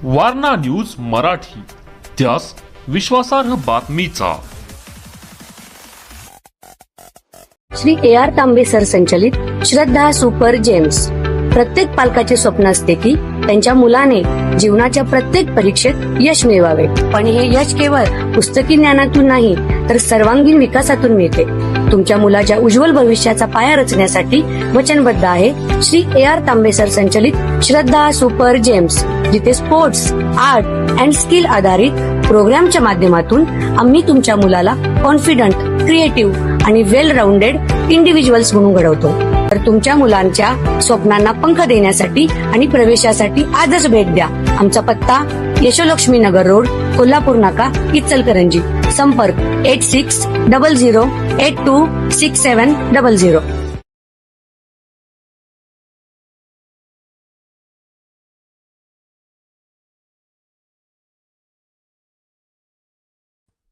Warna news Marathi, त्यास विश्वासार्ह बातमीचा। श्री AR तांबे सर संचलित श्रद्धा सुपर जेम्स। प्रत्येक पालकाचे स्वप्न असते की त्यांच्या मुलाने जीवनाच्या प्रत्येक परीक्षेत यश मिळवावे, पण हे यश केवळ पुस्तकी ज्ञानातून नाही तर सर्वांगीण विकासातून मिळते। तुमच्या मुलाच्या उज्ज्वल भविष्याचा पाया रचण्यासाठी वचनबद्ध आहे श्री AR तांबे सर संचलित श्रद्धा सुपर जेम्स, जिथे स्पोर्ट्स, आर्ट अँड स्किल आधारित प्रोग्रामच्या माध्यमातून आम्ही तुमच्या मुलाला कॉन्फिडंट, क्रिएटिव्ह आणि वेल राऊंडेड इंडिव्हिज्युअल्स म्हणून घडवतो। तर तुमच्या मुलांच्या स्वप्नांना पंख देण्यासाठी आणि प्रवेशासाठी आजच भेट द्या। आमचा पत्ता यशोलक्ष्मी नगर रोड, कोल्हापूर नाका, इचलकरंजी। संपर्क 8600826700।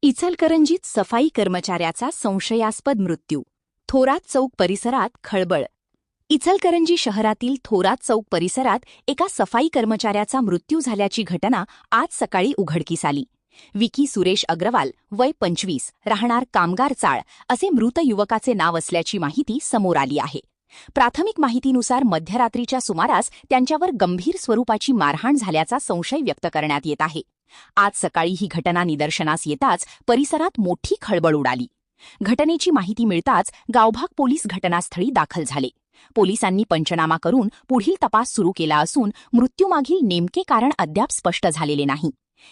इचलकरंजीत सफाई कर्मचाऱ्याचा संशयास्पद मृत्यू। थोरात चौक परिसरात खळबळ। इचलकरंजी शहरातील थोरात चौक परिसरात एका सफाई कर्मचाऱ्याचा मृत्यू झाल्याची घटना आज सकाळी उघडकीस आली। विकी सुरेश अग्रवाल, वय 25, राहणार कामगार चाळ, असे मृत युवकाचे नाव असल्याची माहिती समोर आली आहे। प्राथमिक माहितीनुसार मध्यरात्रीच्या सुमारास त्यांच्यावर गंभीर स्वरूपाची मारहाण झाल्याचा संशय व्यक्त करण्यात येत आहे। आज सकाळी ही घटना निदर्शनास येताच परिसरात मोठी खळबळ उडाली। घटनेची माहिती मिळताच गावभाग पोलीस घटनास्थळी दाखल झाले। पोलिसांनी पंचनामा करून पुढील तपास सुरू केला असून मृत्यूमागील नेमके कारण अद्याप स्पष्ट झालेले नाही।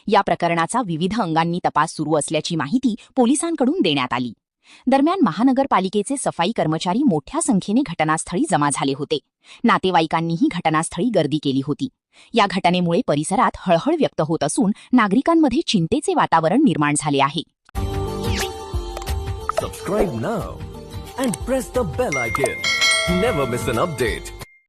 या प्रकरणाचा विविध अंगांनी तपास सुरू असल्याची माहिती पोलिसांकडून देण्यात आली। दरम्यान महानगरपालिकेचे सफाई कर्मचारी मोठ्या संख्येने घटनास्थळी जमा झाले होते। नातेवाईकांनीही घटनास्थळी गर्दी केली होती। या घटनेमुळे परिसरात हळहळ व्यक्त होत असून नागरिकांमध्ये चिंतेचे वातावरण निर्माण झाले आहे। Subscribe now and press the bell icon. Never miss an update.